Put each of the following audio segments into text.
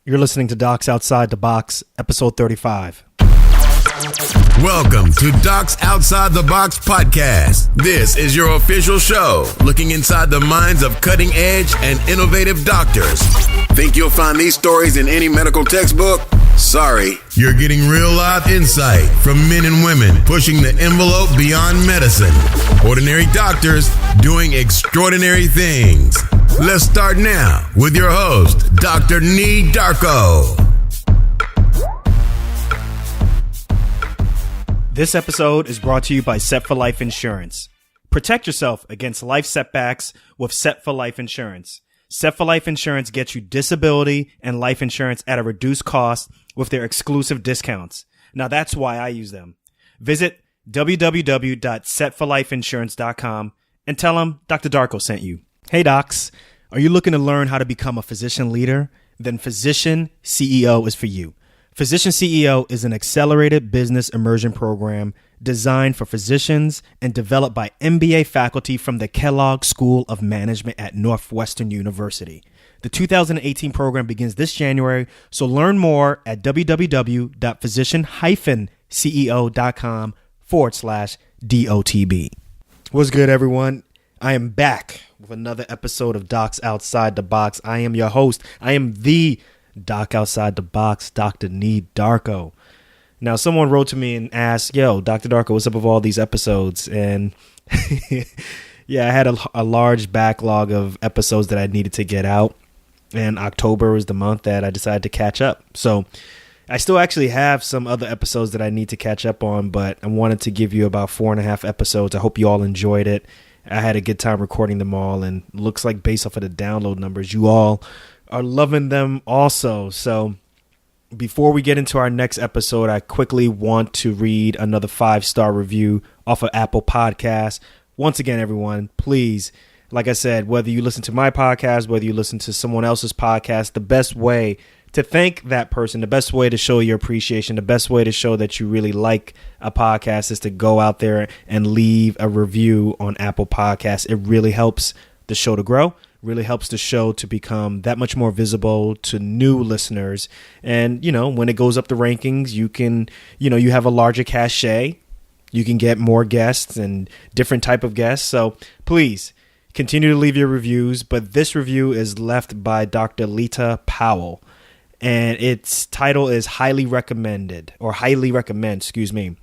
You're listening to Docs Outside the Box, episode 35. Welcome to Docs Outside the Box podcast. This is your official show, looking inside the minds of cutting-edge and innovative doctors. Think you'll find these stories in any medical textbook? Sorry. You're getting real life insight from men and women pushing the envelope beyond medicine. Ordinary doctors doing extraordinary things. Let's start now with your host, Dr. Nee Darko. This episode is brought to you by Set for Life Insurance. Protect yourself against life setbacks with Set for Life Insurance. Set for Life Insurance gets you disability and life insurance at a reduced cost with their exclusive discounts. Now that's why I use them. Visit www.setforlifeinsurance.com and tell them Dr. Darko sent you. Hey docs, are you looking to learn how to become a physician leader? Then Physician CEO is for you. Physician CEO is an accelerated business immersion program designed for physicians and developed by MBA faculty from the Kellogg School of Management at Northwestern University. The 2018 program begins this January, so learn more at www.physician-ceo.com/DOTB. What's good, everyone? I am back with another episode of Docs Outside the Box. I am your host. I am the Doc Outside the Box, Dr. Nee Darko. Now, someone wrote to me and asked, yo, Dr. Darko, what's up with all these episodes? And yeah, I had a large backlog of episodes that I needed to get out. And October was the month that I decided to catch up. So I still actually have some other episodes that I need to catch up on, but I wanted to give you about 4.5 episodes. I hope you all enjoyed it. I had a good time recording them all, and looks like based off of the download numbers, you all are loving them also. So before we get into our next episode, I quickly want to read another 5-star review off of Apple Podcasts. Once again, everyone, please, like I said, whether you listen to my podcast, whether you listen to someone else's podcast, the best way to thank that person, the best way to show your appreciation, the best way to show that you really like a podcast is to go out there and leave a review on Apple Podcasts. It really helps the show to grow, really helps the show to become that much more visible to new listeners. And, you know, when it goes up the rankings, you can, you have a larger cachet. You can get more guests and different type of guests. So please continue to leave your reviews. But this review is left by Dr. Lita Powell. And its title is Highly Recommend, excuse me.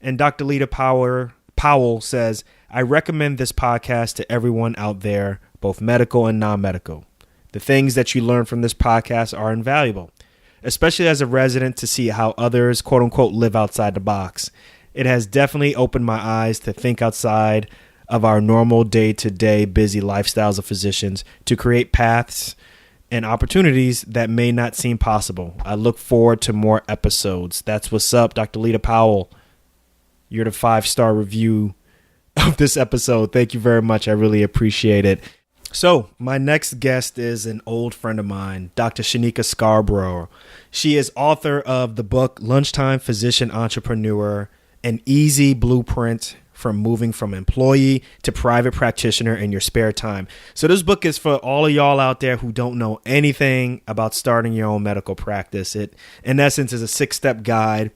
And Dr. Lita Powell says, I recommend this podcast to everyone out there, both medical and non-medical. The things that you learn from this podcast are invaluable, especially as a resident to see how others, quote unquote, live outside the box. It has definitely opened my eyes to think outside of our normal day-to-day busy lifestyles of physicians to create paths and opportunities that may not seem possible. I look forward to more episodes. That's what's up, Dr. Lita Powell. You're the 5-star review of this episode. Thank you very much. I really appreciate it. So my next guest is an old friend of mine, Dr. Shanika Scarborough. She is author of the book Lunchtime Physician Entrepreneur, an easy blueprint from moving from employee to private practitioner in your spare time. So this book is for all of y'all out there who don't know anything about starting your own medical practice. It, in essence, is a 6-step guide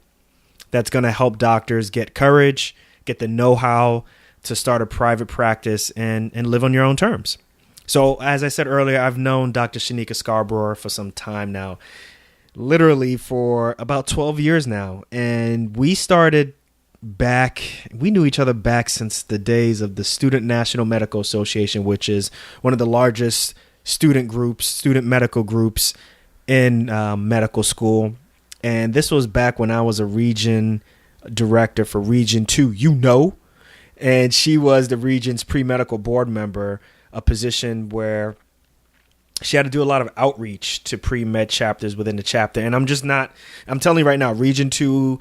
that's going to help doctors get courage, get the know-how to start a private practice and live on your own terms. So as I said earlier, I've known Dr. Shanika Scarborough for some time now, literally for about 12 years now. And we knew each other back since the days of the Student National Medical Association, which is one of the largest student medical groups in medical school. And this was back when I was a region director for Region 2, and she was the region's pre-medical board member, a position where she had to do a lot of outreach to pre-med chapters within the chapter. And I'm telling you right now, Region 2,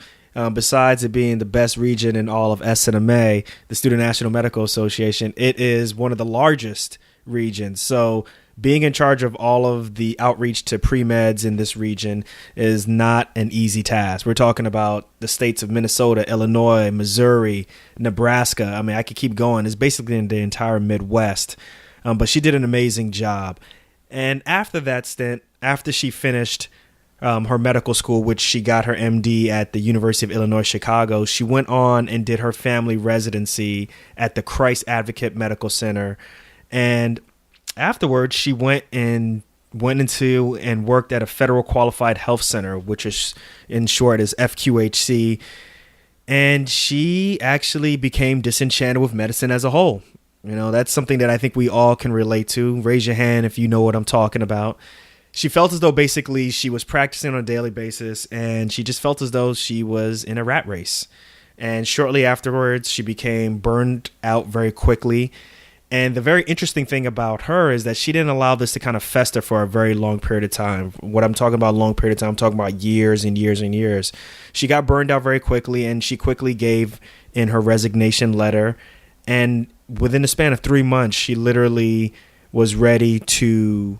besides it being the best region in all of SNMA, the Student National Medical Association, it is one of the largest regions. So being in charge of all of the outreach to pre-meds in this region is not an easy task. We're talking about the states of Minnesota, Illinois, Missouri, Nebraska. I mean, I could keep going. It's basically in the entire Midwest. But she did an amazing job. And after that stint, after she finished her medical school, which she got her MD at the University of Illinois, Chicago, she went on and did her family residency at the Christ Advocate Medical Center. And afterwards, she went into and worked at a federal qualified health center, which is in short is FQHC. And she actually became disenchanted with medicine as a whole. You know, that's something that I think we all can relate to. Raise your hand if you know what I'm talking about. She felt as though basically she was practicing on a daily basis, and she just felt as though she was in a rat race. And shortly afterwards, she became burned out very quickly. And the very interesting thing about her is that she didn't allow this to kind of fester for a very long period of time. What I'm talking about long period of time, I'm talking about years and years and years. She got burned out very quickly, and she quickly gave in her resignation letter. And within the span of 3 months, she literally was ready to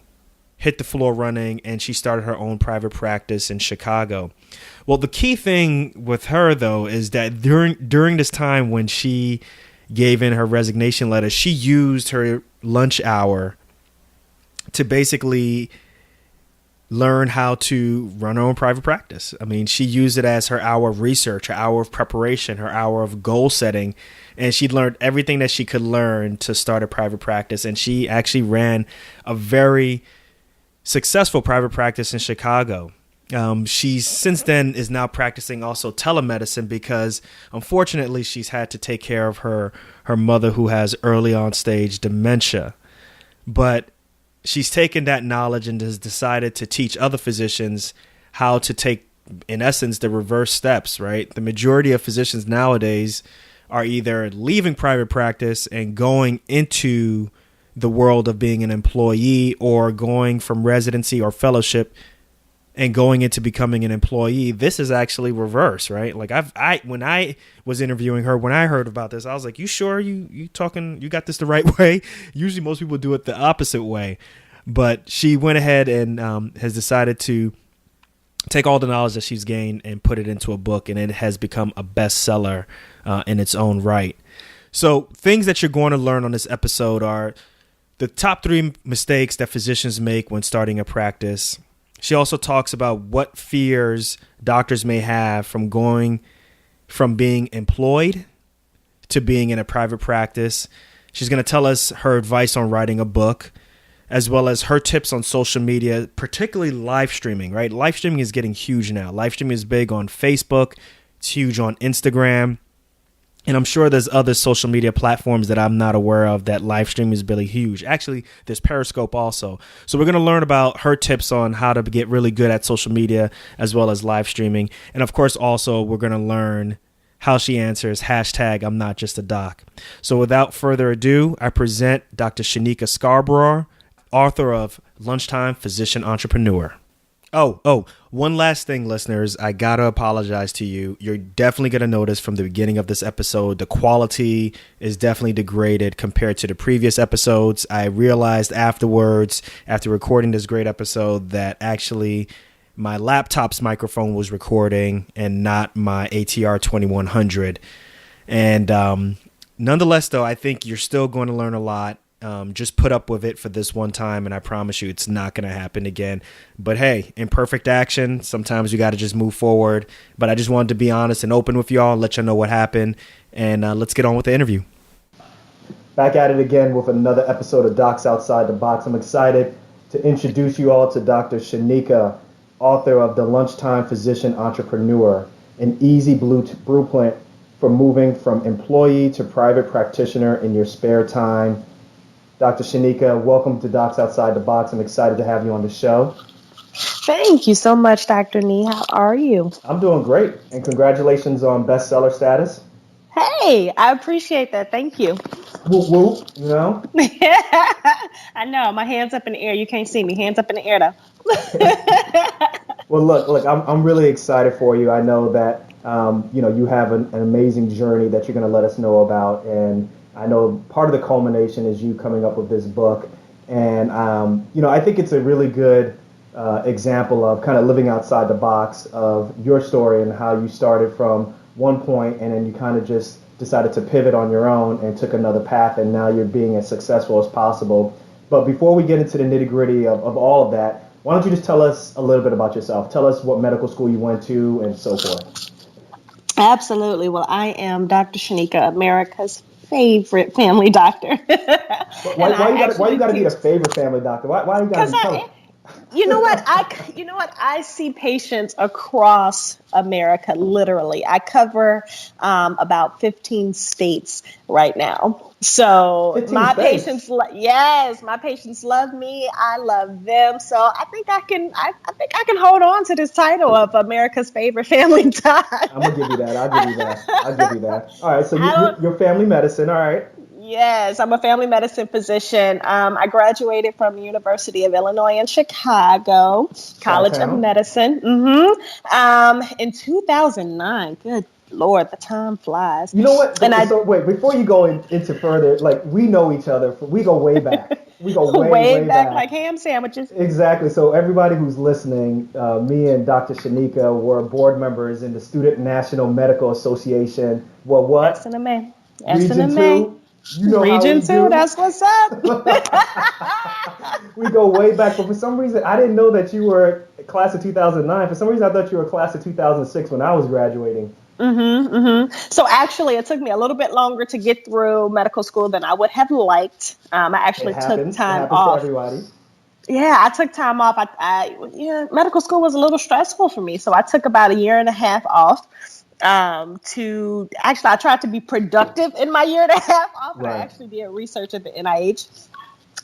hit the floor running, and she started her own private practice in Chicago. Well, the key thing with her, though, is that during this time when she gave in her resignation letter, she used her lunch hour to basically learn how to run her own private practice. I mean, she used it as her hour of research, her hour of preparation, her hour of goal setting, and she learned everything that she could learn to start a private practice. And she actually ran a very successful private practice in Chicago. She since then is now practicing also telemedicine because unfortunately she's had to take care of her mother who has early on stage dementia. But she's taken that knowledge and has decided to teach other physicians how to take, in essence, the reverse steps, right? The majority of physicians nowadays are either leaving private practice and going into the world of being an employee, or going from residency or fellowship and going into becoming an employee. This is actually reverse, right? Like when I was interviewing her, when I heard about this, I was like, you sure you got this the right way? Usually most people do it the opposite way, but she went ahead and has decided to take all the knowledge that she's gained and put it into a book, and it has become a bestseller in its own right. So things that you're going to learn on this episode are the top 3 mistakes that physicians make when starting a practice. She also talks about what fears doctors may have from going from being employed to being in a private practice. She's going to tell us her advice on writing a book, as well as her tips on social media, particularly live streaming, right? Live streaming is getting huge now. Live streaming is big on Facebook. It's huge on Instagram. And I'm sure there's other social media platforms that I'm not aware of that live streaming is really huge. Actually, there's Periscope also. So we're going to learn about her tips on how to get really good at social media as well as live streaming. And of course, also, we're going to learn how she answers hashtag I'm not just a doc. So without further ado, I present Dr. Shanika Scarborough, author of Lunchtime Physician Entrepreneur. Oh, one last thing, listeners. I got to apologize to you. You're definitely going to notice from the beginning of this episode, the quality is definitely degraded compared to the previous episodes. I realized afterwards, after recording this great episode, that actually my laptop's microphone was recording and not my ATR 2100. And nonetheless, though, I think you're still going to learn a lot. Just put up with it for this one time, and I promise you it's not going to happen again. But hey, imperfect action, sometimes you got to just move forward. But I just wanted to be honest and open with y'all, let y'all know what happened, and let's get on with the interview. Back at it again with another episode of Docs Outside the Box. I'm excited to introduce you all to Dr. Shanika, author of The Lunchtime Physician Entrepreneur, an easy blueprint for moving from employee to private practitioner in your spare time. Dr. Shanika, welcome to Docs Outside the Box. I'm excited to have you on the show. Thank you so much, Dr. Nee. How are you? I'm doing great, and congratulations on bestseller status. Hey, I appreciate that. Thank you. Whoop, whoop, you know? I know. My hands up in the air. You can't see me. Hands up in the air, though. Well, look, I'm really excited for you. I know that, you have an amazing journey that you're going to let us know about, and I know part of the culmination is you coming up with this book. And, I think it's a really good example of kind of living outside the box of your story and how you started from one point and then you kind of just decided to pivot on your own and took another path. And now you're being as successful as possible But before we get into the nitty gritty of all of that, why don't you just tell us a little bit about yourself? Tell us what medical school you went to and so forth. Absolutely. Well, I am Dr. Shanika, America's favorite family doctor. But why you got to be the favorite family doctor? Why you got to Because be telling? you know what? I see patients across America. Literally, I cover about 15 states right now. So 15 my states? patients, yes, my patients love me. I love them. So I think I can. I think I can hold on to this title of America's favorite family doc. I'm gonna give you that. I'll give you that. All right. So I don't. you're family medicine. All right. Yes, I'm a family medicine physician. I graduated from the University of Illinois in Chicago, College of Chi-town. Medicine, in 2009. Good Lord, the time flies. You know what? And I So wait, before you go into further, like we know each other. We go way back. We go way way back back. like ham sandwiches. Exactly. So everybody who's listening, me and Dr. Shanika were board members in the Student National Medical Association. Well, what? SMA. Region SMA. 2. You know how Region we 2, do. that's what's up. We go way back, but for some reason, I didn't know that you were class of 2009. For some reason, I thought you were class of 2006 when I was graduating. So actually, it took me a little bit longer to get through medical school than I would have liked. I It actually took happens. It time happens to off. everybody. Yeah, I took time off. Medical school was a little stressful for me, so I took about a year and a half off. To actually, I tried to be productive in my year and a half off, and I Right. actually did research at the NIH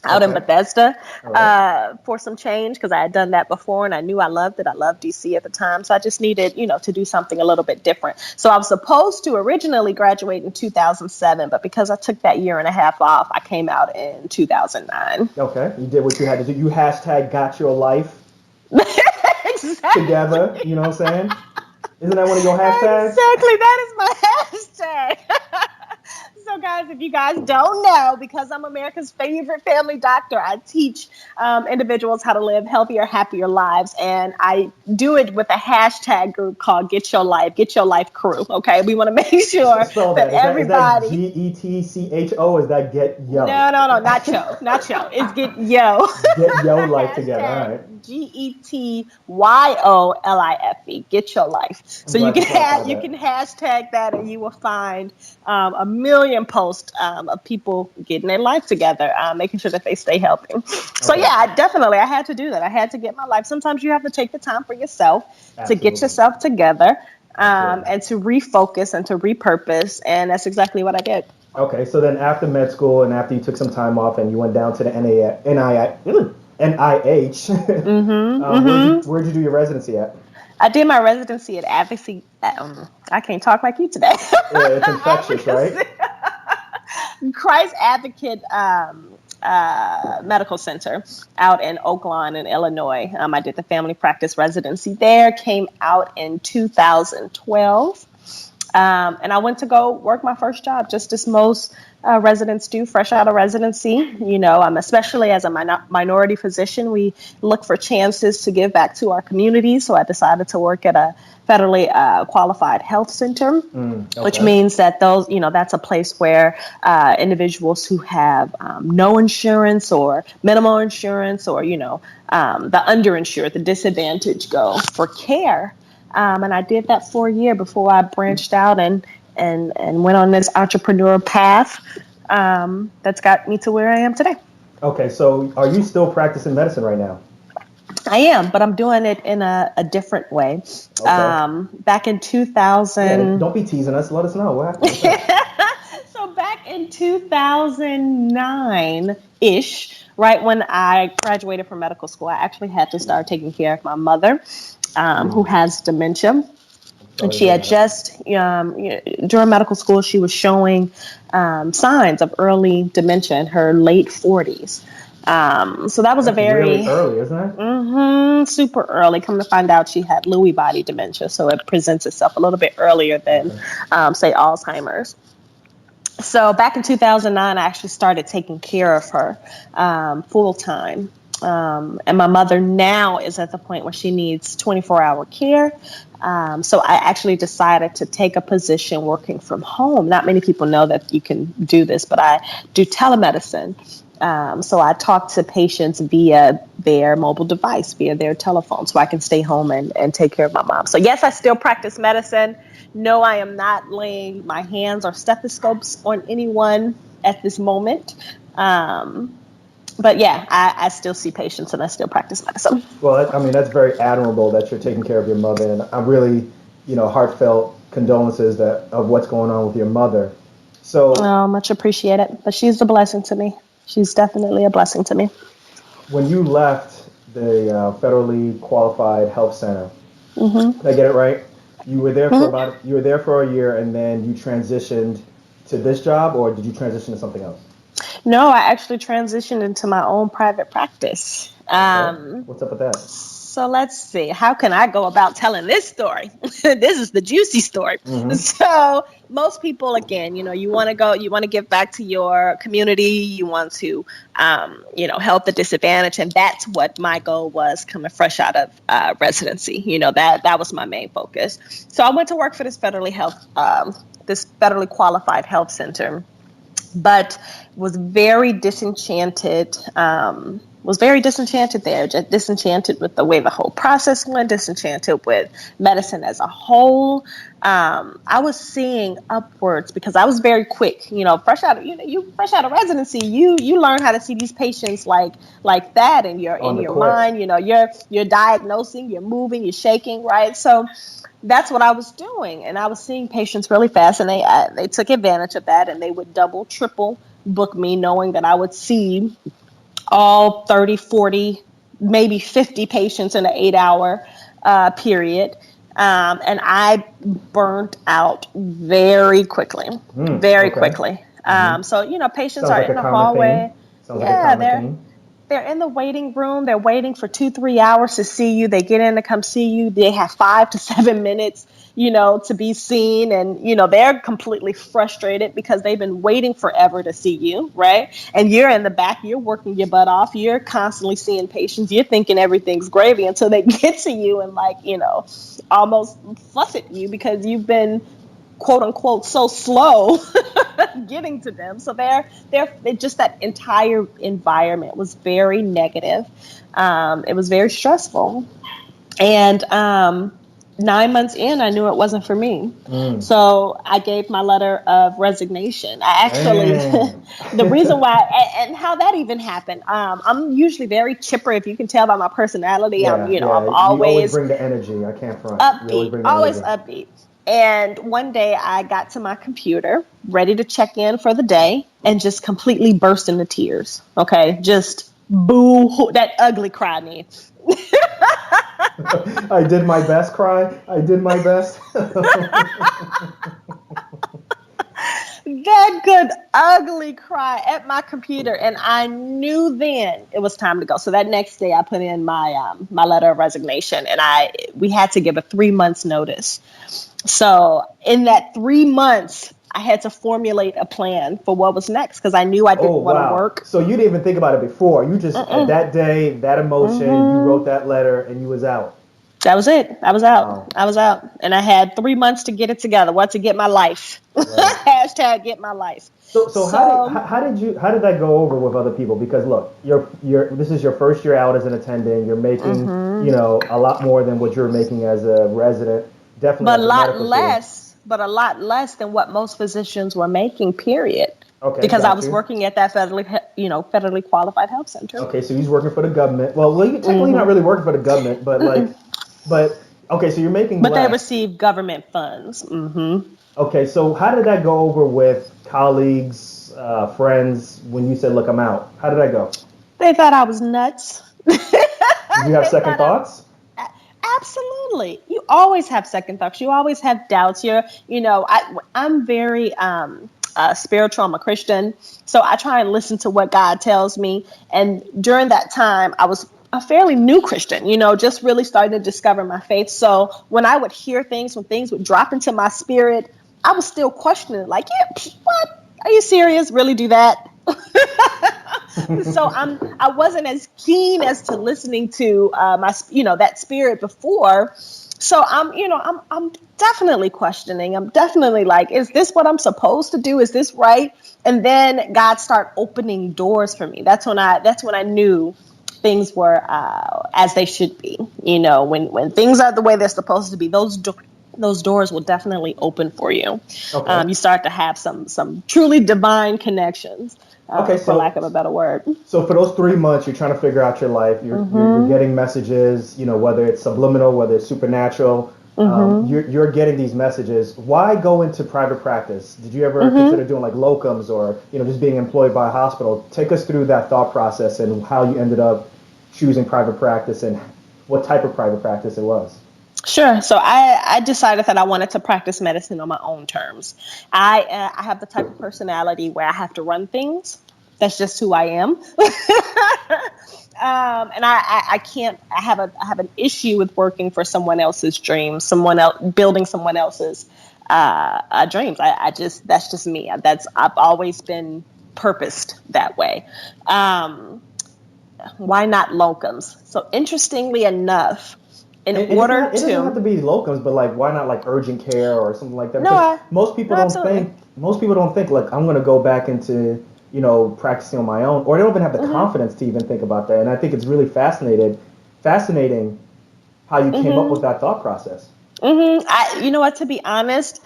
out in Okay. Bethesda All right. for some change because I had done that before and I knew I loved it. I loved DC at the time. So I just needed, to do something a little bit different. So I was supposed to originally graduate in 2007, but because I took that year and a half off, I came out in 2009. Okay. You did what you had to do. You hashtag got your life Exactly. together. You know what I'm saying? Isn't that one of your hashtags? Exactly. That is my hashtag. So, guys, if you guys don't know, because I'm America's favorite family doctor, I teach individuals how to live healthier, happier lives. And I do it with a hashtag group called Get Your Life Crew. Okay. We want to make sure Spell that that. everybody. Is that GETCHO? Is that get yo? No, not yo. Not yo. It's Get Yo. Get yo life together. All right. GETYOLIFE. Get Your Life. So you can hashtag that, and you will find a million posts of people getting their life together, making sure that they stay healthy. So Okay. yeah, I had to do that. I had to get my life. Sometimes you have to take the time for yourself to get yourself together, and to refocus and to repurpose. And that's exactly what I did. Okay, so then after med school and after you took some time off and you went down to the NIH, where'd you do your residency at? I did my residency at Advocacy. I can't talk like you today. Yeah, it's infectious, right? Christ Advocate Medical Center out in Oak Lawn in Illinois. I did the family practice residency there, came out in 2012. And I went to go work my first job, just as most residents do, fresh out of residency. Especially as a minority physician, we look for chances to give back to our community. So I decided to work at a federally qualified health center, which means that that's a place where individuals who have no insurance or minimal insurance or, the underinsured, the disadvantaged go for care. And I did that for a year before I branched out and went on this entrepreneurial path that's got me to where I am today. Okay, so are you still practicing medicine right now? I am, but I'm doing it in a different way. Okay. Back in 2000. Yeah, don't be teasing us. Let us know what happened. So back in 2009-ish, right when I graduated from medical school, I actually had to start taking care of my mother, who has dementia. And she had just, during medical school, she was showing signs of early dementia in her late 40s. So that was a very really early, isn't it? Super early. Come to find out, she had Lewy body dementia, so it presents itself a little bit earlier than, say, Alzheimer's. So back in 2009, I actually started taking care of her full time. And my mother now is at the point where she needs 24-hour care. So I actually decided to take a position working from home. Not many people know that you can do this, but I do telemedicine. So I talk to patients via their mobile device, via their telephone, so I can stay home and take care of my mom. So yes, I still practice medicine. No, I am not laying my hands or stethoscopes on anyone at this moment. But yeah, I still see patients and I still practice medicine. Well, I mean, that's very admirable that you're taking care of your mother, and I'm really, heartfelt condolences of what's going on with your mother. So, Much appreciated. But she's a blessing to me. She's definitely a blessing to me. when you left the federally qualified health center, Mm-hmm. did I get it right? You were there for Mm-hmm. you were there for a year, and then you transitioned to this job, or did you transition to something else? No, I actually transitioned into my own private practice. Okay. What's up with that? So let's see. How can I go about telling this story? This is the juicy story. Mm-hmm. So most people, again, you want to go, you want to give back to your community. You want to, help the disadvantaged. And that's what my goal was coming fresh out of residency. That was my main focus. So I went to work for this this federally qualified health center, but was very disenchanted. Was very disenchanted there, just disenchanted with the way the whole process went, disenchanted with medicine as a whole. I was seeing upwards because I was very quick, fresh out of, fresh out of residency, you learn how to see these patients like that in your mind, you're diagnosing, you're moving, you're shaking, right? So that's what I was doing. And I was seeing patients really fast, and they took advantage of that, and they would double, triple book me, knowing that I would see all 30, 40, maybe 50 patients in an 8-hour period. And I burnt out very quickly, very quickly. So, patients Sounds are like in a the common hallway. theme. Sounds like a common theme. They're in the waiting room. They're waiting for 2-3 hours to see you. They get in to come see you. They have 5 to 7 minutes, to be seen. And, they're completely frustrated because they've been waiting forever to see you, right? And you're in the back. You're working your butt off. You're constantly seeing patients. You're thinking everything's gravy until they get to you and, almost fuss at you because you've been, quote unquote, so slow getting to them. So they're just, that entire environment was very negative. It was very stressful. And 9 months in, I knew it wasn't for me. So I gave my letter of resignation. I actually, the reason why, and how that even happened, I'm usually very chipper. If you can tell by my personality, Yeah, I'm you always always bring the energy. I can't front. You always bring the always energy. upbeat. And one day I got to my computer, ready to check in for the day, and just completely burst into tears. Okay, just boo, that ugly cry me. I did my best, cry. I did my best. That good ugly cry at my computer, and I knew then it was time to go. So that next day I put in my my letter of resignation, and we had to give a 3 months notice. So in that 3 months, I had to formulate a plan for what was next because I knew I didn't want to work. So you didn't even think about it before. You just, at that day, that emotion, you wrote that letter and you was out. That was it. I was out. Wow. I was out. And I had 3 months to get it together. To get my life. Right. Hashtag get my life. So how did that go over with other people? Because look, this is your first year out as an attending. You're making, a lot more than what you were making as a resident. Definitely. But a lot less than what most physicians were making, period. Okay. Because I was working at that federally qualified health center. Okay, so he's working for the government. Well, you're technically not really working for the government, but okay, so you're making But less. they receive government funds. Okay, so how did that go over with colleagues, friends, when you said, look, I'm out? How did that go? They thought I was nuts. Did you have second thoughts? Absolutely. You always have second thoughts. You always have doubts. I'm very spiritual. I'm a Christian. So I try and listen to what God tells me. And during that time, I was a fairly new Christian, just really starting to discover my faith. So when I would hear things, when things would drop into my spirit, I was still questioning, like, yeah, what? Are you serious? Really do that? So I wasn't as keen as to listening to that spirit before. So I'm definitely questioning. I'm definitely like, is this what I'm supposed to do? Is this right? And then God started opening doors for me. That's when I knew things were as they should be. When things are the way they're supposed to be, those doors will definitely open for you. Okay. You start to have some truly divine connections, for lack of a better word. So for those 3 months, you're trying to figure out your life. You're getting messages, whether it's subliminal, whether it's supernatural. You're getting these messages. Why go into private practice? Did you ever consider doing like locums or just being employed by a hospital? Take us through that thought process and how you ended up choosing private practice and what type of private practice it was. Sure. So I decided that I wanted to practice medicine on my own terms. I have the type of personality where I have to run things. That's just who I am. And I can't. I have an issue with working for someone else's dreams, building someone else's dreams. That's just me. I've always been purposed that way. Why not locums? So interestingly enough, it doesn't have to be locums, but like why not like urgent care or something like that? No, most people don't think like I'm going to go back into practicing on my own, or they don't even have the confidence to even think about that. And I think it's really fascinating how you came up with that thought process. To be honest,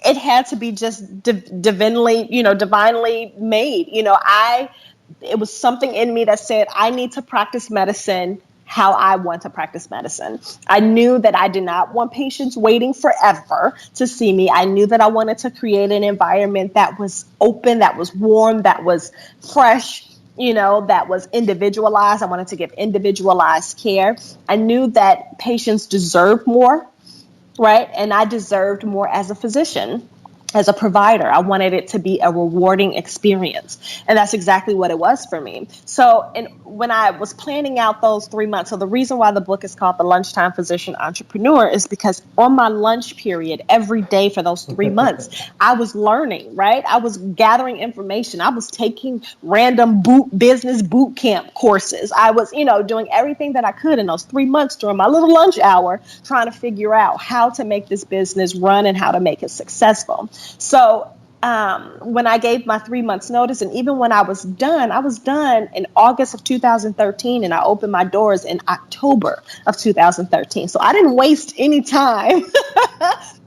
it had to be just divinely made. It was something in me that said I need to practice medicine how I want to practice medicine. I knew that I did not want patients waiting forever to see me. I knew that I wanted to create an environment that was open, that was warm, that was fresh, that was individualized. I wanted to give individualized care. I knew that patients deserved more, right? And I deserved more as a physician. As a provider, I wanted it to be a rewarding experience. And that's exactly what it was for me. So when I was planning out those 3 months, so the reason why the book is called The Lunchtime Physician Entrepreneur is because on my lunch period, every day for those 3 months, I was learning, right? I was gathering information. I was taking random business boot camp courses. I was, doing everything that I could in those 3 months during my little lunch hour, trying to figure out how to make this business run and how to make it successful. So when I gave my 3 months notice, and even when I was done in August of 2013, and I opened my doors in October of 2013. So I didn't waste any time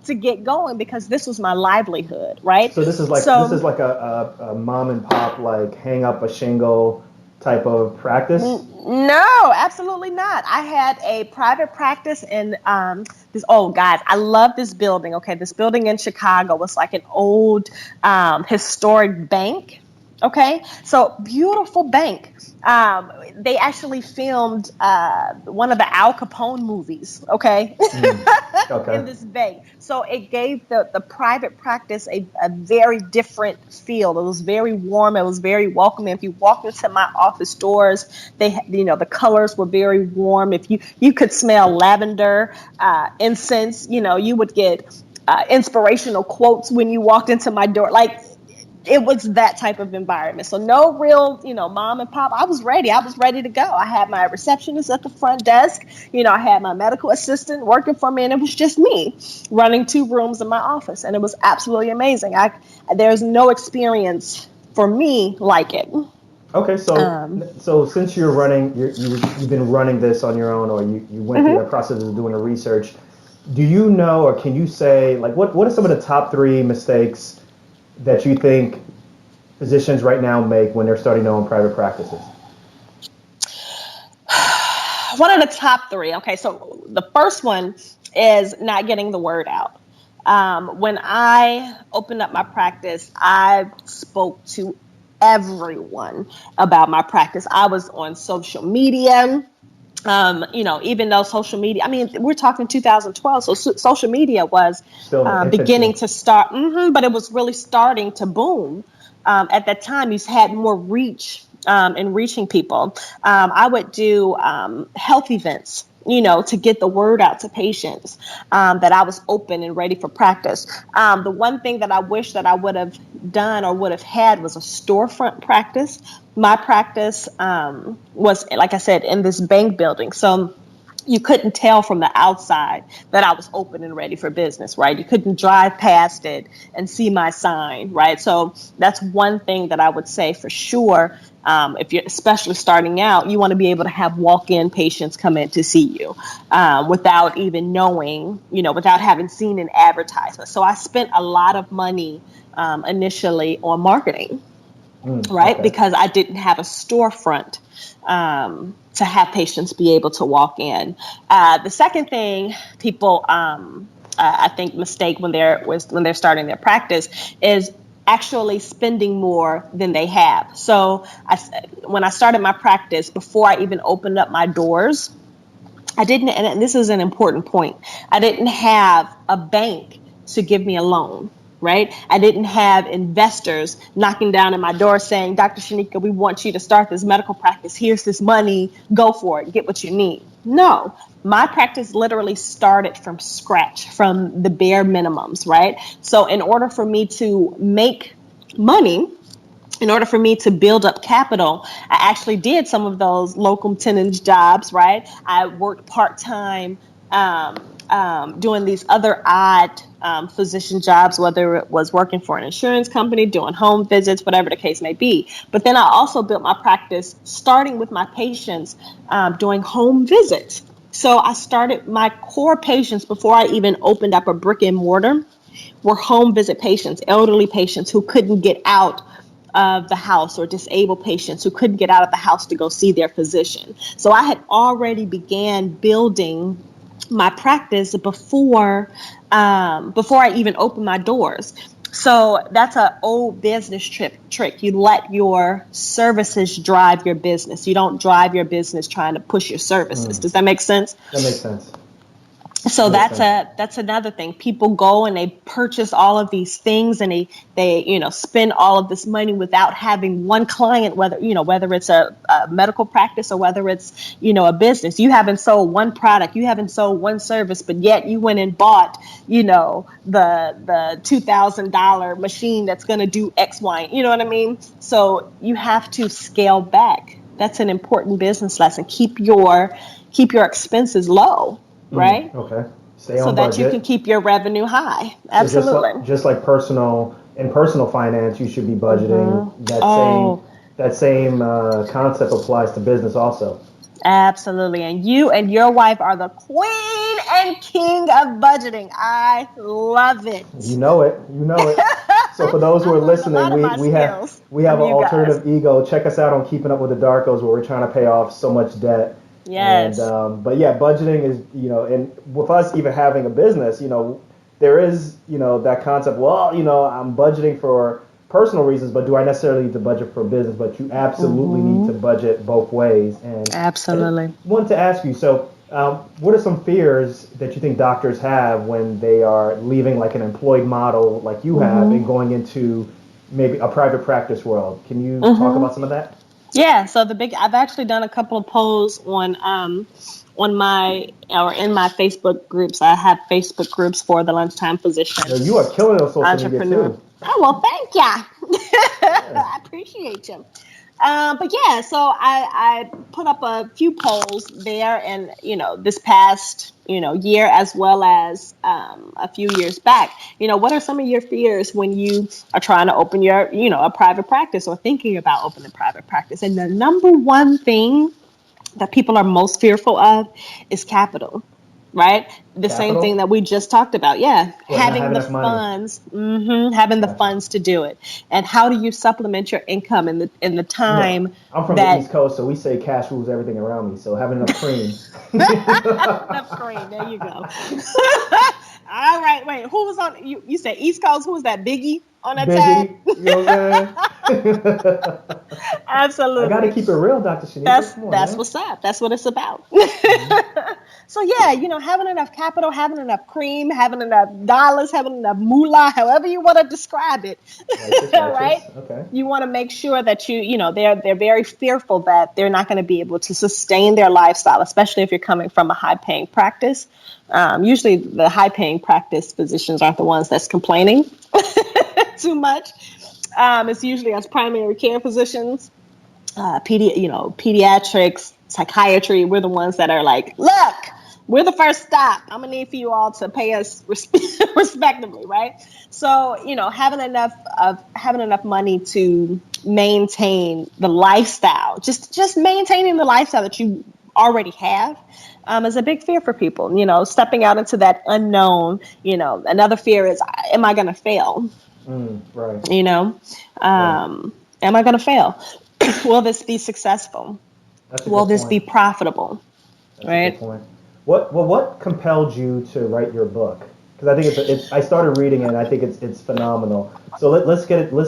to get going because this was my livelihood, right? So this is like a mom and pop, like hang up a shingle type of practice? No, absolutely not. I had a private practice in guys, I love this building. Okay, this building in Chicago was like an old historic bank. Okay, so beautiful bank. They actually filmed one of the Al Capone movies. Okay, in this bank. So it gave the private practice a very different feel. It was very warm. It was very welcoming. If you walked into my office doors, the colors were very warm. If you could smell lavender, incense. You would get inspirational quotes when you walked into my door. Like, it was that type of environment. So no real, mom and pop. I was ready. I was ready to go. I had my receptionist at the front desk. I had my medical assistant working for me, and it was just me running 2 rooms in my office. And it was absolutely amazing. There's no experience for me like it. Okay, so since you've been running this on your own, or you went through that process of doing the research, do you know, or can you say, like, what are some of the top 3 mistakes that you think physicians right now make when they're starting their own private practices? One of the top 3. Okay, so the first one is not getting the word out. When I opened up my practice, I spoke to everyone about my practice. I was on social media. Even though social media, we're talking 2012, so social media was beginning to start, but it was really starting to boom. At that time, you had more reach in reaching people. I would do health events, to get the word out to patients that I was open and ready for practice. The one thing that I wish that I would have done or would have had was a storefront practice, my practice was, like I said, in this bank building. So you couldn't tell from the outside that I was open and ready for business, right? You couldn't drive past it and see my sign, right? So that's one thing that I would say for sure. If you're especially starting out, you want to be able to have walk-in patients come in to see you without even knowing, without having seen an advertisement. So I spent a lot of money initially on marketing, right? Okay. Because I didn't have a storefront to have patients be able to walk in. The second thing people, I think, mistake when they're starting their practice is actually spending more than they have. So when I started my practice, before I even opened up my doors, I didn't, and this is an important point, I didn't have a bank to give me a loan. Right? I didn't have investors knocking down at my door saying, Dr. Shanika, we want you to start this medical practice. Here's this money. Go for it. Get what you need. No, my practice literally started from scratch, from the bare minimums, right? So in order for me to make money, in order for me to build up capital, I actually did some of those locum tenens jobs, right? I worked part-time doing these other odd physician jobs, whether it was working for an insurance company, doing home visits, whatever the case may be. But then I also built my practice starting with my patients doing home visits. So I started my core patients before I even opened up a brick and mortar were home visit patients, elderly patients who couldn't get out of the house, or disabled patients who couldn't get out of the house to go see their physician. So I had already began building my practice before I even opened my doors. So that's an old business trick. You let your services drive your business. You don't drive your business trying to push your services. Does that make sense? That makes sense. So that's another thing. People go and they purchase all of these things, and they spend all of this money without having one client, whether it's a medical practice or whether it's a business. You haven't sold one product, you haven't sold one service, but yet you went and bought the $2,000 machine that's going to do X, Y. You know what I mean? So you have to scale back. That's an important business lesson. Keep your expenses low. Right? Okay. Stay on budget. So that you can keep your revenue high. Absolutely. So just like personal finance, you should be budgeting. That same concept applies to business also. Absolutely. And you and your wife are the queen and king of budgeting. I love it. You know it. So for those who are listening, we have an alternative ego. Check us out on Keeping Up with the Darkos, where we're trying to pay off so much debt. Yes. And, but yeah, budgeting is, and with us even having a business, there is, that concept, well, I'm budgeting for personal reasons, but do I necessarily need to budget for business? But you absolutely need to budget both ways. And absolutely. I wanted to ask you, so what are some fears that you think doctors have when they are leaving like an employed model like you have and going into maybe a private practice world? Can you talk about some of that? Yeah, so I've actually done a couple of polls in my Facebook groups. I have Facebook groups for the Lunchtime Physician. You are killing those social media too. Oh, well, thank ya. I appreciate you. But yeah, so I put up a few polls there, and this past year as well as a few years back. What are some of your fears when you are trying to open your a private practice or thinking about opening a private practice? And the number one thing that people are most fearful of is capital. Right? The same thing that we just talked about. Yeah. Having the funds, having the funds to do it. And how do you supplement your income in the time? I'm from the East Coast, so we say cash rules everything around me. So having enough cream. Enough cream. There you go. All right. Wait, who was on? You said East Coast. Who was that? Biggie on that tag? You know what I'm saying? Absolutely. I got to keep it real, Dr. Shanika. That's what's up. That's what it's about. So yeah, having enough capital, having enough cream, having enough dollars, having enough moolah, however you want to describe it, right? Okay. You want to make sure that they're very fearful that they're not going to be able to sustain their lifestyle, especially if you're coming from a high-paying practice. Usually, the high-paying practice physicians aren't the ones that's complaining too much. It's usually us primary care physicians. pediatrics, psychiatry. We're the ones that are like, look, we're the first stop. I'm gonna need for you all to pay us respectively, right? So, having enough money to maintain the lifestyle, just maintaining the lifestyle that you already have, is a big fear for people. Stepping out into that unknown. Another fear is, am I gonna fail? Right. Am I gonna fail? Will this be successful? Will this be profitable? That's right. a good point. What compelled you to write your book? Because I think I started reading it, and I think it's phenomenal. So let's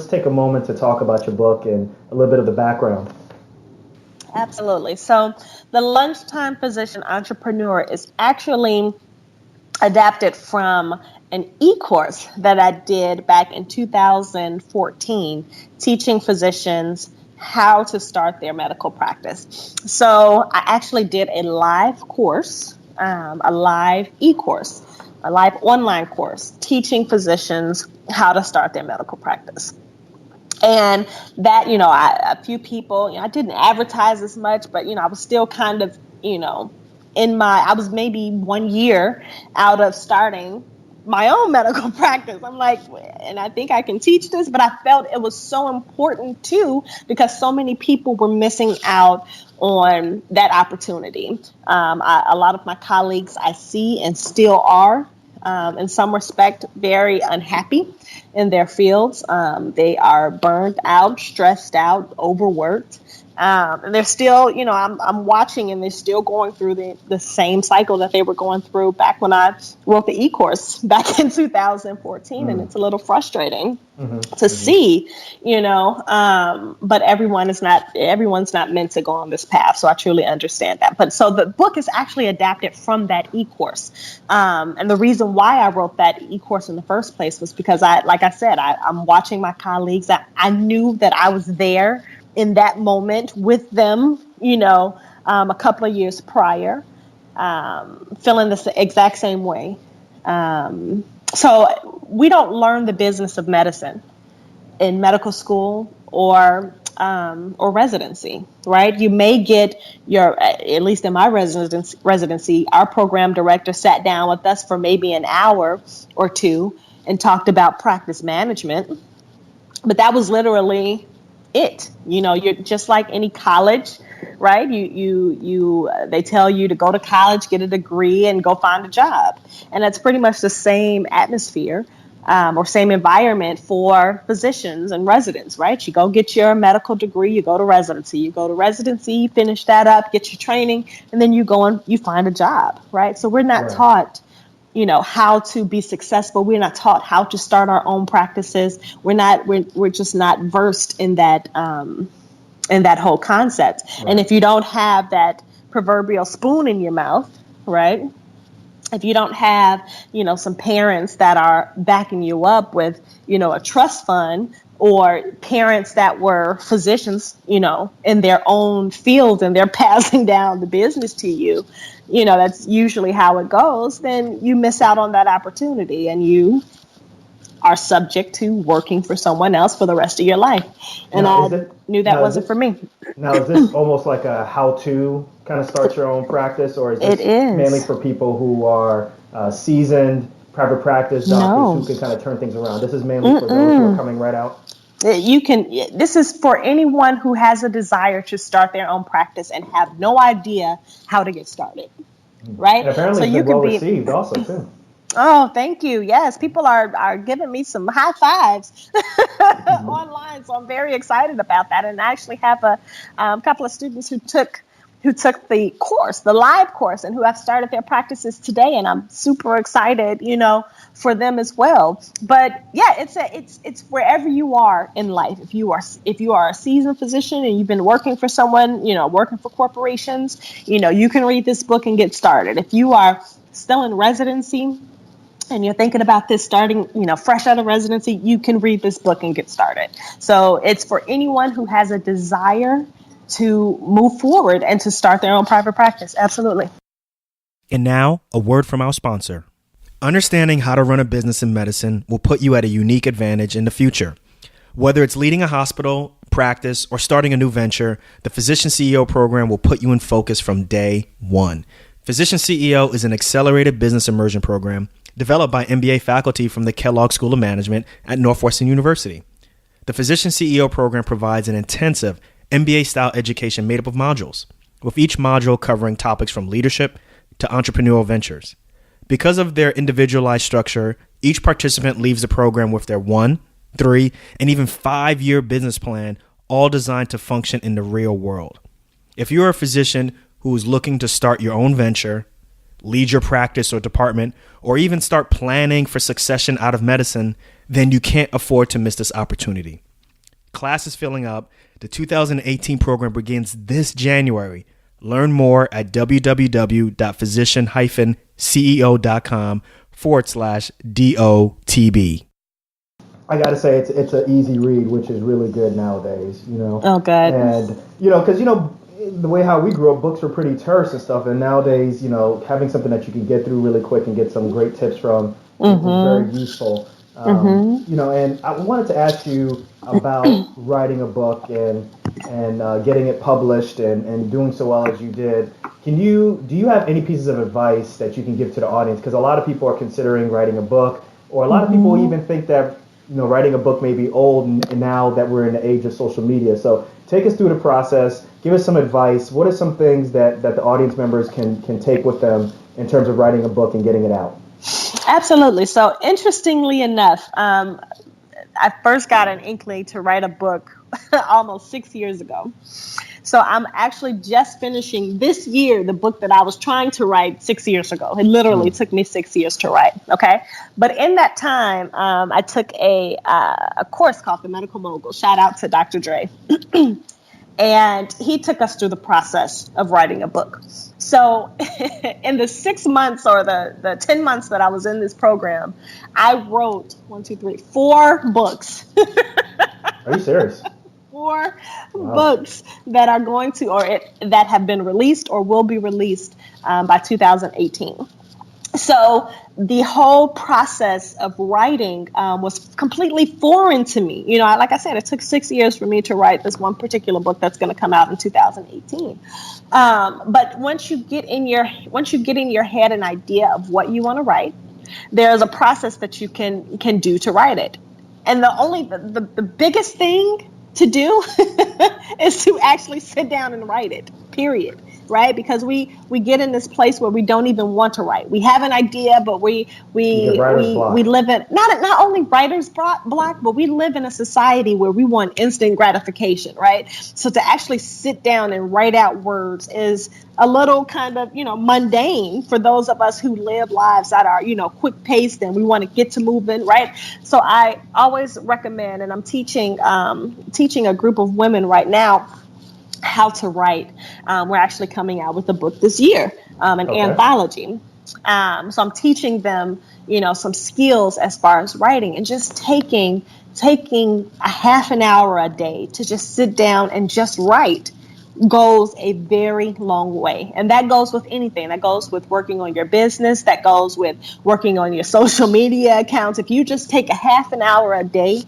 take a moment to talk about your book and a little bit of the background. Absolutely. So the Lunchtime Physician Entrepreneur is actually adapted from an e-course that I did back in 2014, teaching physicians how to start their medical practice. So I actually did a live course, a live e-course, a live online course, teaching physicians how to start their medical practice. And that, a few people, I didn't advertise as much, but, I was still kind of, I was maybe 1 year out of starting my own medical practice. I'm like, and I think I can teach this, but I felt it was so important too, because so many people were missing out on that opportunity. A lot of my colleagues I see and still are, in some respect, very unhappy in their fields. They are burned out, stressed out, overworked. And they're still, I'm watching, and they're still going through the same cycle that they were going through back when I wrote the e-course back in 2014. And it's a little frustrating to see, but everyone's not meant to go on this path. So I truly understand that. But so the book is actually adapted from that e-course. And the reason why I wrote that e-course in the first place was because I'm watching my colleagues. I knew that I was there in that moment with them, a couple of years prior, feeling the exact same way. So we don't learn the business of medicine in medical school or residency, right? You may get at least in my residency, our program director sat down with us for maybe an hour or two and talked about practice management, but that was literally it. You're just like any college, right? They tell you to go to college, get a degree, and go find a job. And that's pretty much the same atmosphere or same environment for physicians and residents, right? You go get your medical degree, you go to residency, finish that up, get your training, and then you go and you find a job, right? So we're not taught how to be successful. We're not taught how to start our own practices. We're just not versed in that whole concept. Right. And if you don't have that proverbial spoon in your mouth, right? If you don't have, some parents that are backing you up with, a trust fund, or parents that were physicians, in their own field, and they're passing down the business to you, that's usually how it goes, then you miss out on that opportunity, and you are subject to working for someone else for the rest of your life. And I knew that wasn't for me. Now, is this almost like a how-to kind of start your own practice, or is this mainly for people who are seasoned private practice doctors who can kind of turn things around? This is mainly for those who are coming right out? This is for anyone who has a desire to start their own practice and have no idea how to get started, right? And apparently it's been well received also, too. Oh, thank you. Yes, people are giving me some high fives online, so I'm very excited about that. And I actually have a couple of students who took the course, the live course, and who have started their practices today, and I'm super excited, for them as well. But yeah, it's wherever you are in life. If you are a seasoned physician and you've been working for someone, working for corporations, you can read this book and get started. If you are still in residency and you're thinking about this starting, fresh out of residency, you can read this book and get started. So it's for anyone who has a desire to move forward and to start their own private practice. Absolutely. And now, a word from our sponsor. Understanding how to run a business in medicine will put you at a unique advantage in the future. Whether it's leading a hospital, practice, or starting a new venture, the Physician CEO program will put you in focus from day one. Physician CEO is an accelerated business immersion program developed by MBA faculty from the Kellogg School of Management at Northwestern University. The Physician CEO program provides an intensive MBA-style education made up of modules, with each module covering topics from leadership to entrepreneurial ventures. Because of their individualized structure, each participant leaves the program with their 1, 3, and even 5-year business plan, all designed to function in the real world. If you're a physician who is looking to start your own venture, lead your practice or department, or even start planning for succession out of medicine, then you can't afford to miss this opportunity. Class is filling up. The 2018 program begins this January. Learn more at www.physician-ceo.com/DOTB. I gotta say it's an easy read, which is really good nowadays. Oh, good. And because the way how we grew up, books were pretty terse and stuff, and nowadays having something that you can get through really quick and get some great tips from is very useful. And I wanted to ask you about writing a book and getting it published and doing so well as you did. Do you have any pieces of advice that you can give to the audience? Because a lot of people are considering writing a book, or a lot of people even think that writing a book may be old now that we're in the age of social media. So take us through the process. Give us some advice. What are some things that the audience members can take with them in terms of writing a book and getting it out? Absolutely. So interestingly enough, I first got an inkling to write a book almost 6 years ago. So I'm actually just finishing this year the book that I was trying to write 6 years ago. It literally took me 6 years to write. Okay. But in that time, I took a course called The Medical Mogul. Shout out to Dr. Dre. And he took us through the process of writing a book. So in the 6 months or the 10 months that I was in this program, I wrote 4 books. Are you serious? 4 books that are going to, that have been released or will be released by 2018. So the whole process of writing was completely foreign to me. Like I said, it took 6 years for me to write this one particular book that's going to come out in 2018. But once you get in your head an idea of what you want to write, there's a process that you can do to write it. And the biggest thing to do is to actually sit down and write it, period. Right? Because we get in this place where we don't even want to write. We have an idea, but we live in not only writer's block, but we live in a society where we want instant gratification, right? So to actually sit down and write out words is a little kind of mundane for those of us who live lives that are quick paced and we want to get to moving, right? So I always recommend, and I'm teaching a group of women right now how to write. We're actually coming out with a book this year, an anthology. So I'm teaching them, some skills as far as writing, and just taking a half an hour a day to just sit down and just write goes a very long way. And that goes with anything. That goes with working on your business. That goes with working on your social media accounts. If you just take a half an hour a day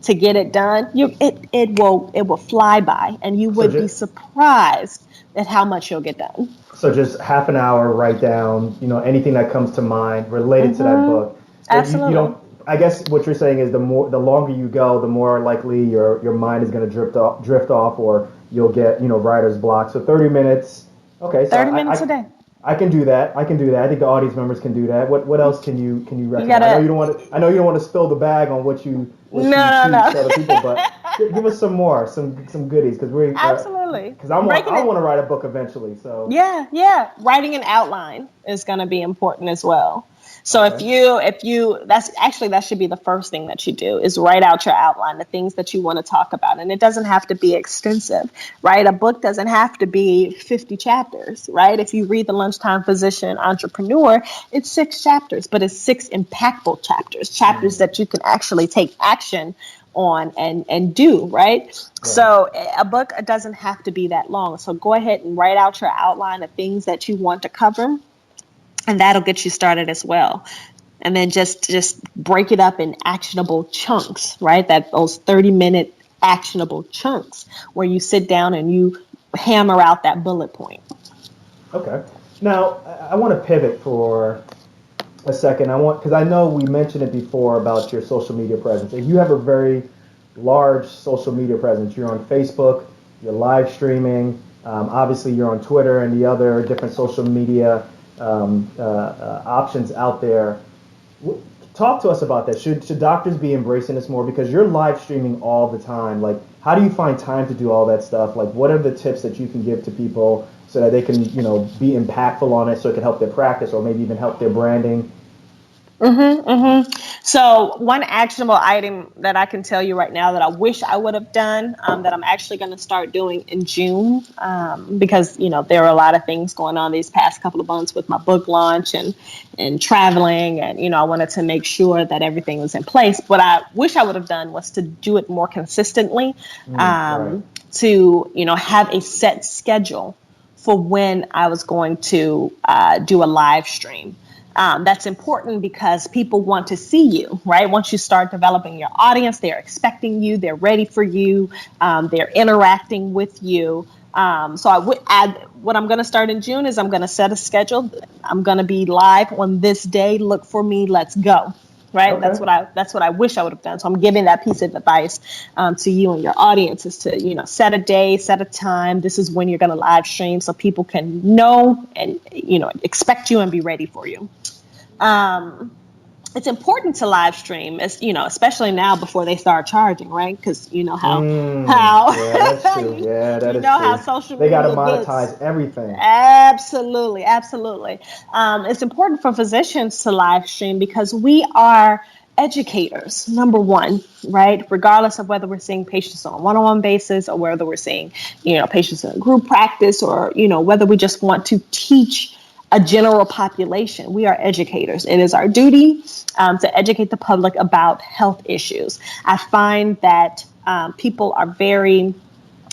to get it done, it will fly by, and you would be surprised at how much you'll get done. So just half an hour, write down anything that comes to mind related to that book. So Absolutely. I guess what you're saying is the longer you go, the more likely your mind is going to drift off, or you'll get writer's block. So 30 minutes. Okay, so 30 minutes a day. I can do that. I think the audience members can do that. What else can you recommend? I know you don't want to spill the bag on what you teach other people, but give us some goodies, because absolutely. Because I want to write a book eventually. So yeah, writing an outline is going to be important as well. So if you that should be the first thing that you do, is write out your outline, the things that you want to talk about. And it doesn't have to be extensive, right? A book doesn't have to be 50 chapters, right? If you read The Lunchtime Physician Entrepreneur, it's 6 chapters, but it's 6 impactful chapters that you can actually take action on and do, right? So a book doesn't have to be that long. So go ahead and write out your outline of things that you want to cover, and that'll get you started as well. And then just break it up in actionable chunks, right? Those 30-minute actionable chunks where you sit down and you hammer out that bullet point. Okay. Now, I want to pivot for a second. Because I know we mentioned it before about your social media presence. If you have a very large social media presence, you're on Facebook, you're live streaming, obviously you're on Twitter and the other different social media options out there. Talk to us about that. Should doctors be embracing this more? Because you're live streaming all the time. Like, how do you find time to do all that stuff? Like, what are the tips that you can give to people so that they can, be impactful on it, so it can help their practice or maybe even help their branding? So one actionable item that I can tell you right now that I wish I would have done, that I'm actually going to start doing in June, because, there are a lot of things going on these past couple of months with my book launch and traveling. And, I wanted to make sure that everything was in place. What I wish I would have done was to do it more consistently, Right. to, have a set schedule for when I was going to do a live stream. That's important because people want to see you, right? Once you start developing your audience, they're expecting you, they're ready for you, they're interacting with you. So I would add, what I'm going to start in June is I'm going to set a schedule. I'm going to be live on this day. Look for me. Let's go. Right. Okay. That's what I wish I would have done. So I'm giving that piece of advice to you and your audience is to, set a day, set a time. This is when you're going to live stream so people can know and, expect you and be ready for you. It's important to live stream, as especially now before they start charging, right? Because how yeah, that's true. Yeah, that is true. How social media they got to monetize everything. Absolutely. It's important for physicians to live stream because we are educators, number one, right? Regardless of whether we're seeing patients on a one-on-one basis or whether we're seeing, patients in a group practice or, whether we just want to teach a general population. We are educators. It is our duty to educate the public about health issues. I find that people are very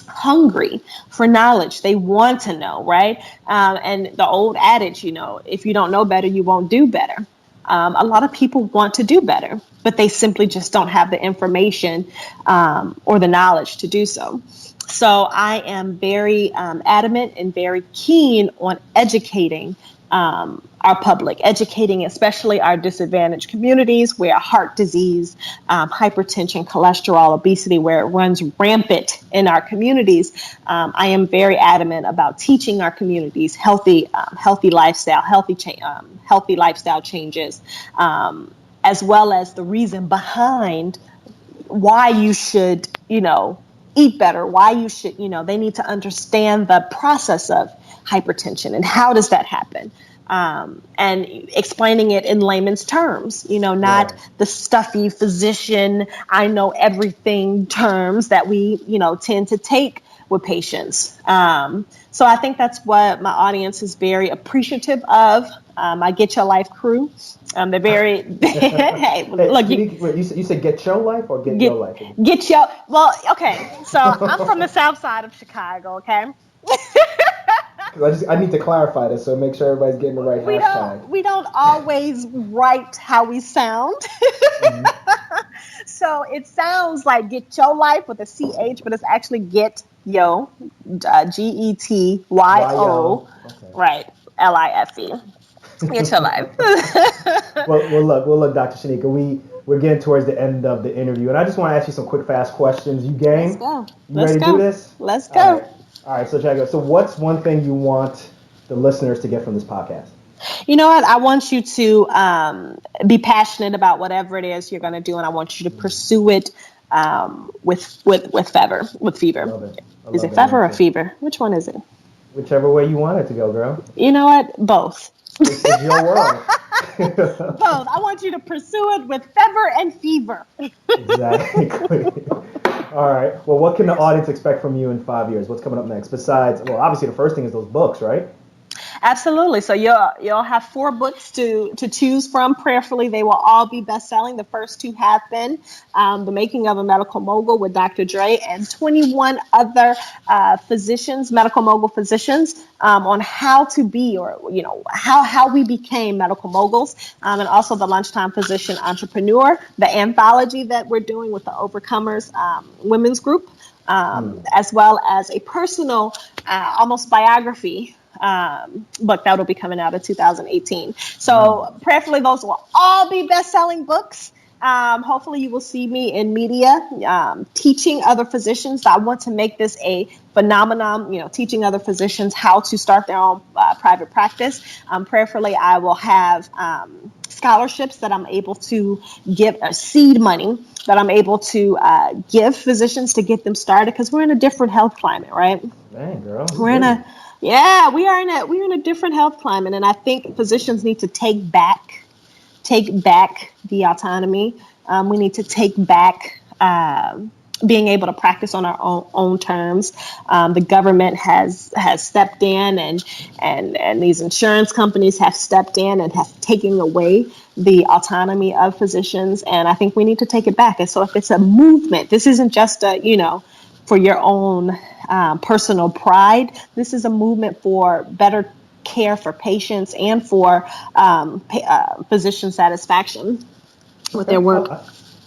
hungry for knowledge. They want to know, right? And the old adage, if you don't know better, you won't do better. A lot of people want to do better, but they simply just don't have the information or the knowledge to do so. So I am very adamant and very keen on educating our public, educating especially our disadvantaged communities where heart disease, hypertension, cholesterol, obesity, where it runs rampant in our communities. I am very adamant about teaching our communities healthy lifestyle, healthy lifestyle changes, as well as the reason behind why you should, eat better, why you should, they need to understand the process of hypertension and how does that happen, and explaining it in layman's terms, not the stuffy physician, I know everything terms that we, tend to take with patients. So I think that's what my audience is very appreciative of. I Get Your Life crew. They're very, hey, look. You said Get Your Life or Get Your Life? Well, okay. So I'm from the south side of Chicago, okay? I need to clarify this so make sure everybody's getting the right hashtag. We don't always write how we sound. So it sounds like Get Your Life with a CH, but it's actually Get Yo, GETYO, Okay. right, LIFE. Get Your Life. well, look, Dr. Shanika, we're getting towards the end of the interview, and I just want to ask you some quick, fast questions. You game? Let's go. You ready to do this? Let's go. All right, so check it out. So what's one thing you want the listeners to get from this podcast? You know what? I want you to be passionate about whatever it is you're going to do, and I want you to pursue it with fever. Love it. Is it fever or fever? Which one is it? Whichever way you want it to go, girl. You know what? Both. It's your world. Both. I want you to pursue it with fever and fever. Exactly. All right. Well, what can the audience expect from you in 5 years? What's coming up next? Besides, well, obviously the first thing is those books, right? Absolutely. So you'll have 4 books to choose from. Prayerfully, they will all be best-selling. The first 2 have been The Making of a Medical Mogul with Dr. Dre and 21 other physicians, medical mogul physicians, on how to be, or how we became medical moguls, and also the Lunchtime Physician Entrepreneur, the anthology that we're doing with the Overcomers Women's Group, as well as a personal, almost biography book that will be coming out in 2018. So prayerfully, those will all be best-selling books. Hopefully you will see me in media teaching other physicians. I want to make this a phenomenon, teaching other physicians how to start their own private practice. Prayerfully, I will have scholarships that I'm able to give, seed money that I'm able to give physicians to get them started, because we're in a different health climate, right? Man, girl. We are in a different health climate, and I think physicians need to take back the autonomy. We need to take back being able to practice on our own terms. The government has stepped in, and these insurance companies have stepped in and have taken away the autonomy of physicians, and I think we need to take it back. And so if it's a movement, this isn't just for your own personal pride. This is a movement for better care for patients and for physician satisfaction with their work.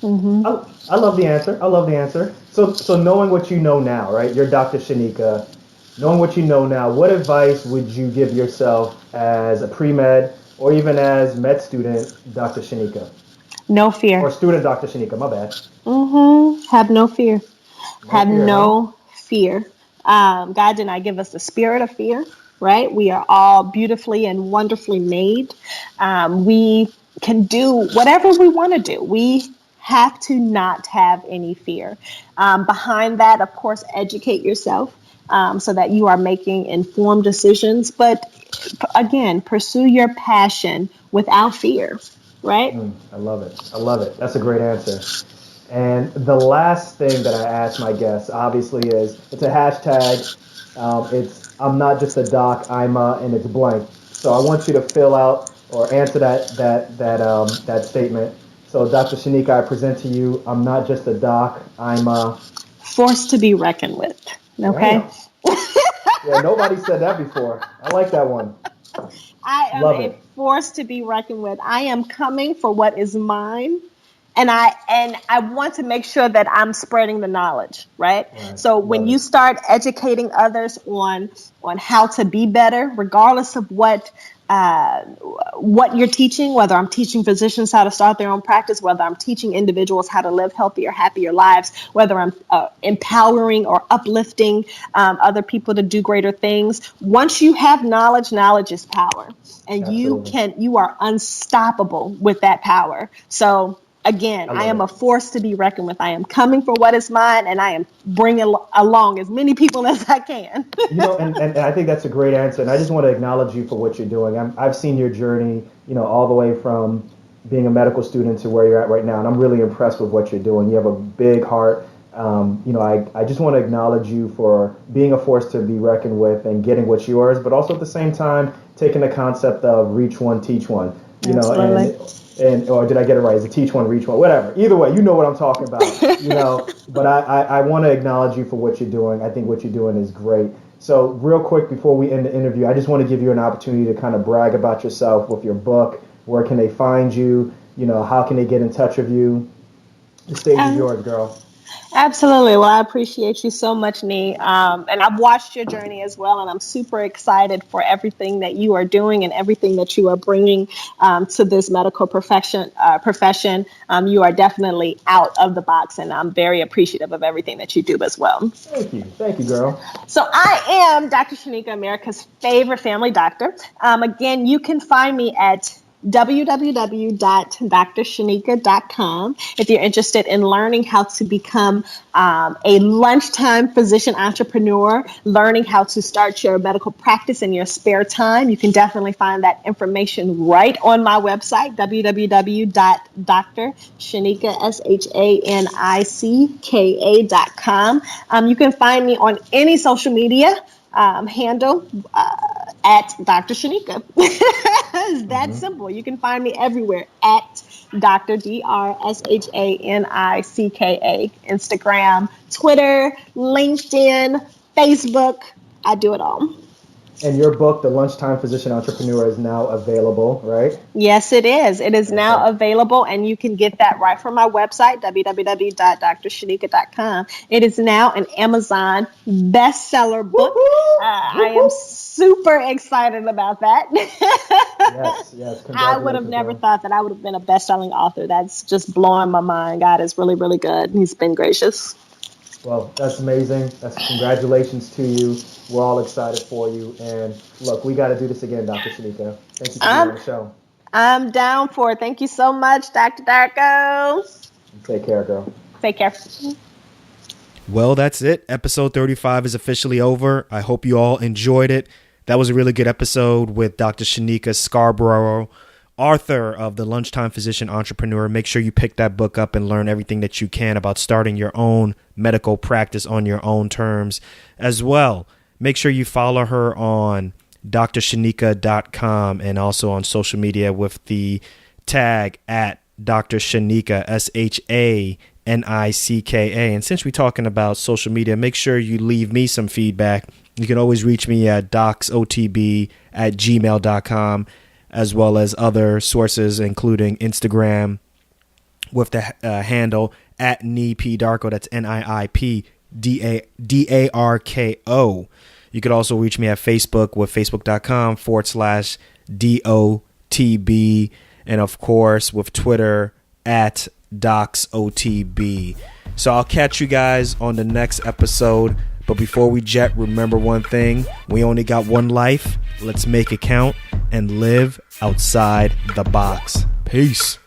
I love the answer. So knowing what you know now, right? You're Dr. Shanika. Knowing what you know now, what advice would you give yourself as a pre-med or even as med student, Dr. Shanika? No fear. Or student Dr. Shanika, my bad. Have no fear. No fear. God did not give us the spirit of fear, right? We are all beautifully and wonderfully made. We can do whatever we want to do. We have to not have any fear. Behind that, of course, educate yourself so that you are making informed decisions. But again, pursue your passion without fear, right? I love it. That's a great answer. And the last thing that I ask my guests, obviously, is it's a hashtag. It's I'm not just a doc, I'm and it's blank. So I want you to fill out or answer that statement. So Dr. Shanika, I present to you, I'm not just a doc, I'm a force to be reckoned with. Okay. Yeah, nobody said that before. I like that one. I am a force to be reckoned with. I am coming for what is mine. And I want to make sure that I'm spreading the knowledge, right? So when you start educating others on how to be better, regardless of what you're teaching, whether I'm teaching physicians how to start their own practice, whether I'm teaching individuals how to live healthier, happier lives, whether I'm empowering or uplifting other people to do greater things. Once you have knowledge, knowledge is power, and Absolutely. you are unstoppable with that power. So again, I am a force to be reckoned with. I am coming for what is mine, and I am bringing along as many people as I can. And I think that's a great answer. And I just want to acknowledge you for what you're doing. I've seen your journey, all the way from being a medical student to where you're at right now. And I'm really impressed with what you're doing. You have a big heart. I just want to acknowledge you for being a force to be reckoned with and getting what's yours, but also at the same time, taking the concept of reach one, teach one, or did I get it right? Is it teach one, reach one, whatever. Either way, you know what I'm talking about, But I want to acknowledge you for what you're doing. I think what you're doing is great. So real quick, before we end the interview, I just want to give you an opportunity to kind of brag about yourself with your book. Where can they find you? How can they get in touch with you? The stage is yours, girl. Absolutely. Well, I appreciate you so much, Nee. And I've watched your journey as well, and I'm super excited for everything that you are doing and everything that you are bringing to this medical profession. You are definitely out of the box, and I'm very appreciative of everything that you do as well. Thank you, girl. So I am Dr. Shanika, America's favorite family doctor. Again, you can find me at www.drshanika.com if you're interested in learning how to become a lunchtime physician entrepreneur, learning how to start your medical practice in your spare time. You can definitely find that information right on my website, www.drshanika.com. You can find me on any social media handle at Dr. Shanika. It's that simple. You can find me everywhere at Dr. DRSHANICKA. Instagram, Twitter, LinkedIn, Facebook. I do it all. And your book, The Lunchtime Physician Entrepreneur, is now available, right? Yes, it is. It is now available, and you can get that right from my website, www.drshanika.com. It is now an Amazon bestseller book. I am super excited about that. Yes. I would have never thought that I would have been a best-selling author. That's just blowing my mind. God is really, really good. He's been gracious. Well, that's amazing. Congratulations to you. We're all excited for you. And look, we got to do this again, Dr. Shanika. Thank you for being on the show. I'm down for it. Thank you so much, Dr. Darko. Take care, girl. Take care. Well, that's it. Episode 35 is officially over. I hope you all enjoyed it. That was a really good episode with Dr. Shanika Scarborough, author of The Lunchtime Physician Entrepreneur. Make sure you pick that book up and learn everything that you can about starting your own medical practice on your own terms. As well, make sure you follow her on drshanika.com and also on social media with the tag at Dr. Shanika, SHANICKA. And since we're talking about social media, make sure you leave me some feedback. You can always reach me at docsotb@gmail.com, as well as other sources, including Instagram with the handle at NiiPDarko. That's NiiPDarko. You could also reach me at Facebook with facebook.com/DOTB. And of course, with Twitter at DocsOTB. So I'll catch you guys on the next episode. But before we jet, remember one thing. We only got one life. Let's make it count and live outside the box. Peace.